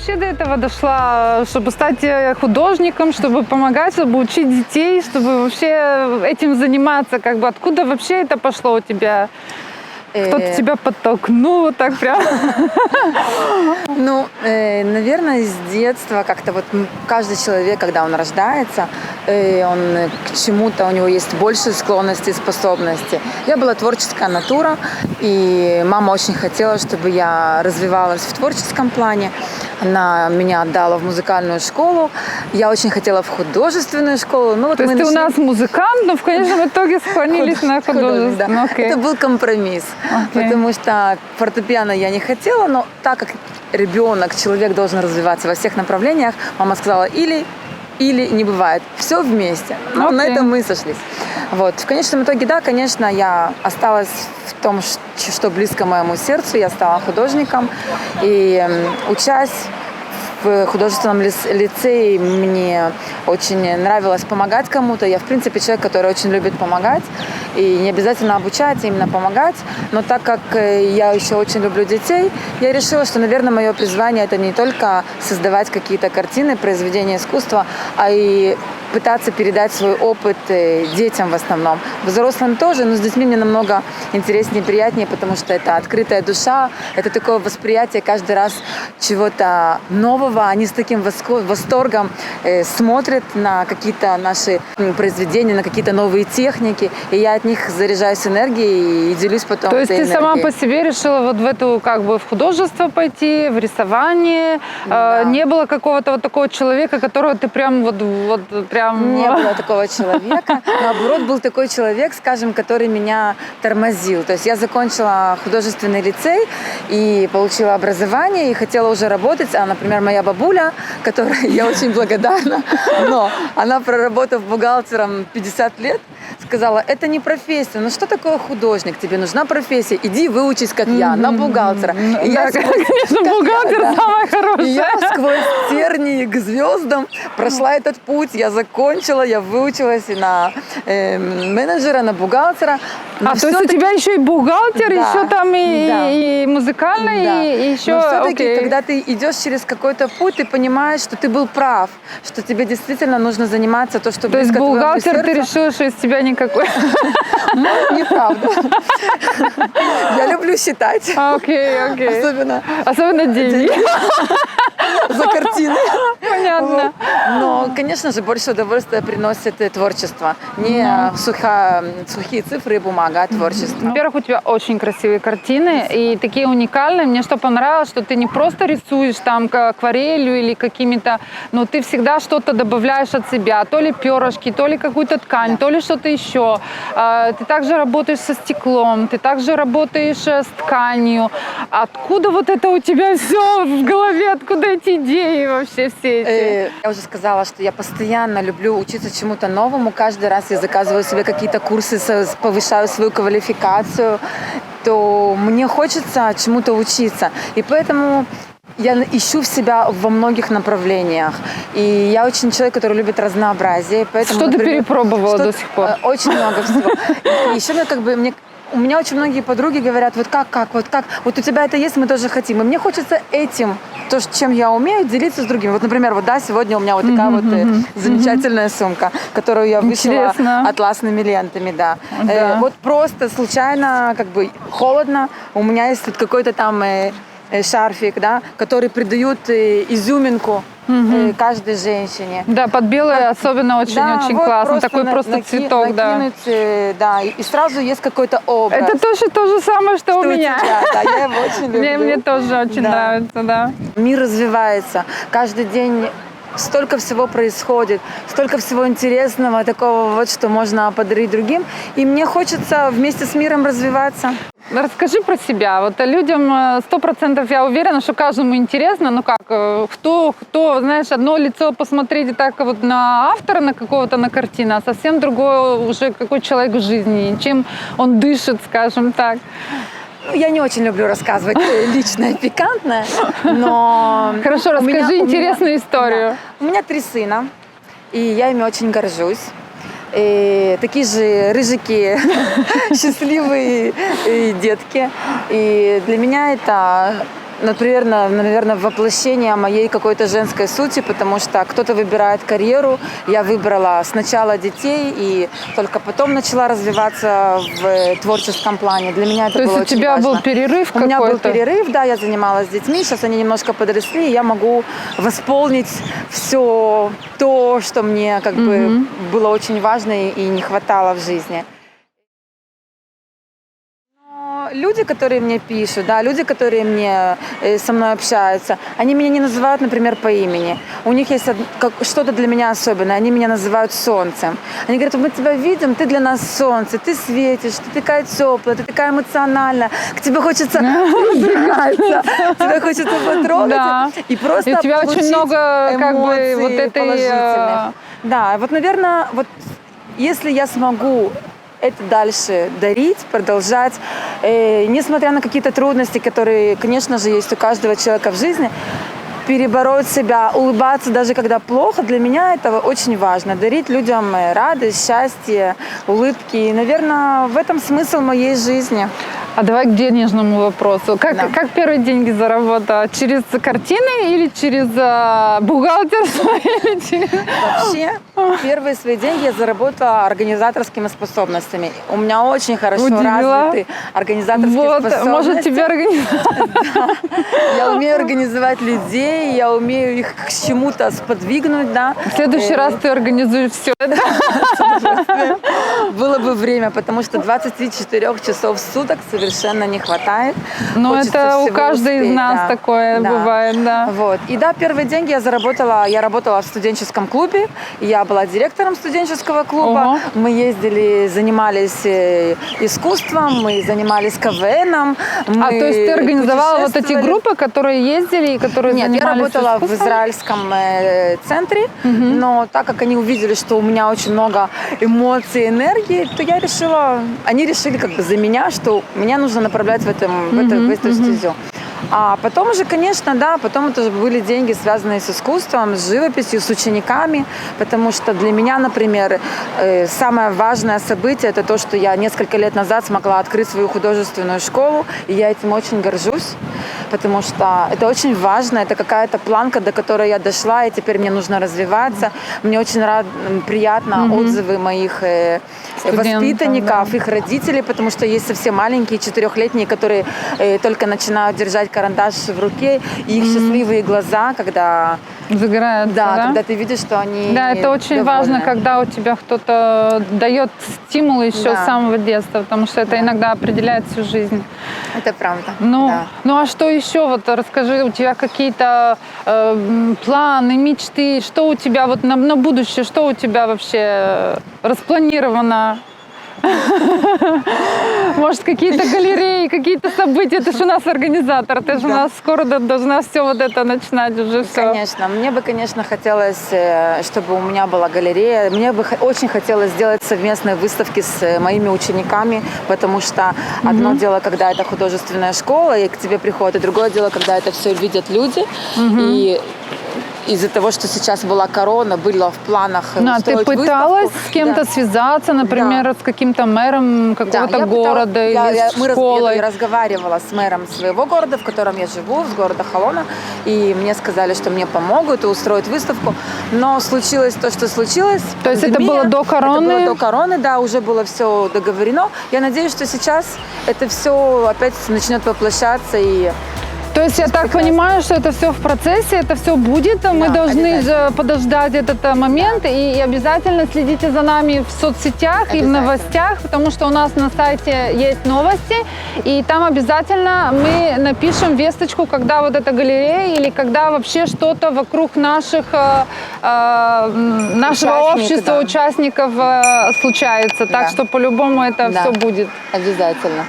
вообще до этого дошла, чтобы стать художником, чтобы помогать, чтобы учить детей, чтобы вообще этим заниматься? Как бы откуда вообще это пошло у тебя? Кто-то тебя подтолкнул вот так прям? Ну, наверное, с детства как-то вот каждый человек, когда он рождается, он к чему-то, у него есть больше склонностей, способностей. Я была творческая натура, и мама очень хотела, чтобы я развивалась в творческом плане. Она меня отдала в музыкальную школу. Я очень хотела в художественную школу. Ну, вот То есть ты у нас музыкант, но в конечном итоге склонились на художество. Да. Это был компромисс. Потому что фортепиано я не хотела, но так как ребенок, человек должен развиваться во всех направлениях, мама сказала или не бывает. Все вместе. Ну, на этом мы и сошлись. Вот. В конечном итоге, да, конечно, я осталась в том, что близко моему сердцу. Я стала художником. И учась в художественном лицее, мне очень нравилось помогать кому-то. Я, в принципе, человек, который очень любит помогать. И не обязательно обучать, а именно помогать. Но так как я еще очень люблю детей, я решила, что, наверное, мое призвание – это не только создавать какие-то картины, произведения искусства, а и пытаться передать свой опыт детям в основном. Взрослым тоже, но с детьми мне намного интереснее и приятнее, потому что это открытая душа, это такое восприятие каждый раз чего-то нового. Они с таким восторгом смотрят на какие-то наши произведения, на какие-то новые техники, и я от них заряжаюсь энергией и делюсь потом. То есть ты сама по себе решила вот в эту, как бы, в художество пойти, в рисование? Да. Не было какого-то вот такого человека, которого ты прям вот прям... Не было такого человека. Наоборот, был такой человек, скажем, который меня тормозил. То есть я закончила художественный лицей и получила образование, и хотела уже работать. А, например, моя бабуля, которой я очень благодарна, но она, проработав бухгалтером 50 лет, сказала, это не профессия. Ну что такое художник? Тебе нужна профессия. Иди выучись, как я, на бухгалтера. И да, конечно, бухгалтер самая хорошая. И я сквозь тернии к звездам прошла этот путь. Я закончила, я выучилась и на менеджера, на бухгалтера. То есть у тебя еще и бухгалтер, да, еще там и музыкальный, да, и еще... Но все-таки, когда ты идешь через какой-то путь, ты понимаешь, что ты был прав, что тебе действительно нужно заниматься то, что близко твоему сердцу. То есть бухгалтер, ты решила, что из тебя никакой? Неправда. Я люблю считать. Окей. Особенно деньги. За картины. Понятно. Но, конечно же, больше удовольствия приносит творчество. Не сухие цифры и бумага, а творчество. Во-первых, у тебя очень красивые картины и такие уникальные. Мне что понравилось, что ты не просто рисуешь там акварелью или какими-то, но ты всегда что-то добавляешь от себя. То ли перышки, то ли какую-то ткань, то ли что-то еще. Ты также работаешь со стеклом, ты также работаешь с тканью. Откуда вот это у тебя все в голове? Откуда эти идеи вообще все эти? Я уже сказала, что я постоянно люблю учиться чему-то новому. Каждый раз я заказываю себе какие-то курсы, повышаю свою квалификацию. То мне хочется чему-то учиться. И поэтому я ищу в себя во многих направлениях. И я очень человек, который любит разнообразие. Поэтому, что например, ты перепробовала до сих пор? Очень много всего. И еще у меня очень многие подруги говорят, вот как, вот у тебя это есть, мы тоже хотим. И мне хочется этим, то, чем я умею, делиться с другими. Вот, например, сегодня у меня вот такая вот замечательная сумка, которую я вышила атласными лентами, да. Вот просто случайно, холодно, у меня есть тут какой-то там шарфик, да, который придает изюминку каждой женщине. Да, под белое особенно очень вот классно. Такой просто цветок, накинуть, да. И сразу есть какой-то образ. Это тоже то же самое, что у меня. Да, я его очень люблю. Мне тоже очень нравится, да. Мир развивается. Каждый день столько всего происходит, столько всего интересного, такого вот, что можно подарить другим. И мне хочется вместе с миром развиваться. Расскажи про себя. Вот людям 100%, я уверена, что каждому интересно, ну как, кто, знаешь, одно лицо посмотреть так вот на автора, на какого-то, на картину, а совсем другое уже какой человек в жизни, чем он дышит, скажем так. Я не очень люблю рассказывать личное, пикантное, но... Хорошо, расскажи интересную историю. Да. У меня 3 сына, и я ими очень горжусь. И такие же рыжики, счастливые детки. И для меня это например, наверное, воплощение моей какой-то женской сути, потому что кто-то выбирает карьеру, я выбрала сначала детей и только потом начала развиваться в творческом плане. Для меня это То было есть у очень тебя важно. был перерыв У меня был какой-то? перерыв, да, я занималась с детьми, сейчас они немножко подросли, и я могу восполнить все то, что мне как бы было очень важно и не хватало в жизни. Люди, которые мне пишут, да, люди, которые со мной общаются, они меня не называют, например, по имени. У них есть что-то для меня особенное. Они меня называют солнцем. Они говорят: мы тебя видим, ты для нас солнце, ты светишь, ты такая теплая, ты такая эмоциональная, к тебе хочется прижаться, тебе хочется потрогать и просто и у тебя очень много как бы вот этой положительных. Да, вот, наверное, вот если я смогу это дальше дарить, продолжать, несмотря на какие-то трудности, которые, конечно же, есть у каждого человека в жизни, перебороть себя, улыбаться даже когда плохо, для меня это очень важно. Дарить людям радость, счастье, улыбки. И, наверное, в этом смысл моей жизни. А давай к денежному вопросу. Как первые деньги заработала? Через картины или через бухгалтерство? Вообще, первые свои деньги я заработала организаторскими способностями. У меня очень хорошо развиты организаторские способности. Может, тебе организовать? Да. Я умею организовать людей, я умею их к чему-то сподвигнуть, да. В следующий раз ты организуешь все это. Было бы время, потому что 24 часов в суток совершенно не хватает. Но Хочется это у всего каждой из успеть, нас да. такое бывает, да. Вот. И да, первые деньги я работала в студенческом клубе, я была директором студенческого клуба. Ого. Мы ездили, занимались искусством, мы занимались КВНом. То есть ты организовала вот эти группы, которые ездили и которые Нет, занимались я работала в искусством? израильском центре, но так как они увидели, что у меня очень много эмоций, энергии, то они решили как бы за меня, что меня нужно направлять в эту стезю. А потом уже, конечно, да, потом это уже были деньги, связанные с искусством, с живописью, с учениками, потому что для меня, например, самое важное событие – это то, что я несколько лет назад смогла открыть свою художественную школу, и я этим очень горжусь, потому что это очень важно, это какая-то планка, до которой я дошла, и теперь мне нужно развиваться. Мне очень приятно отзывы моих воспитанников, их родителей, потому что есть совсем маленькие, 4-летние, которые только начинают держать карандаш в руке, и их счастливые глаза, когда загораются, да? Когда ты видишь, что они Да, это очень довольны. важно, когда у тебя кто-то дает стимул еще с самого детства, потому что это иногда определяет всю жизнь. Это правда. Ну а что еще? Вот расскажи, у тебя какие-то планы, мечты, что у тебя вот на будущее, что у тебя вообще распланировано? Может, какие-то галереи, какие-то события. Ты же у нас организатор, ты же у нас скоро должна все вот это начинать уже все. Конечно. Мне бы, конечно, хотелось, чтобы у меня была галерея. Мне бы очень хотелось сделать совместные выставки с моими учениками, потому что одно дело, когда это художественная школа, и к тебе приходят, и другое дело, когда это все видят люди. И из-за того, что сейчас была корона, было в планах ты пыталась выставку. с кем-то связаться, например, с каким-то мэром какого-то города или с школой? Я разговаривала с мэром своего города, в котором я живу, с города Холона, и мне сказали, что мне помогут и устроят выставку. Но случилось то, что случилось. То есть это было до короны? Это было до короны, да, уже было все договорено. Я надеюсь, что сейчас это все опять начнет воплощаться и... То есть я так понимаю, что это все в процессе, это все будет. Мы должны подождать этот момент и обязательно следите за нами в соцсетях и в новостях, потому что у нас на сайте есть новости, и там обязательно мы напишем весточку, когда вот эта галерея или когда вообще что-то вокруг нашего общества, участников случается. Так что по-любому это все будет. Обязательно.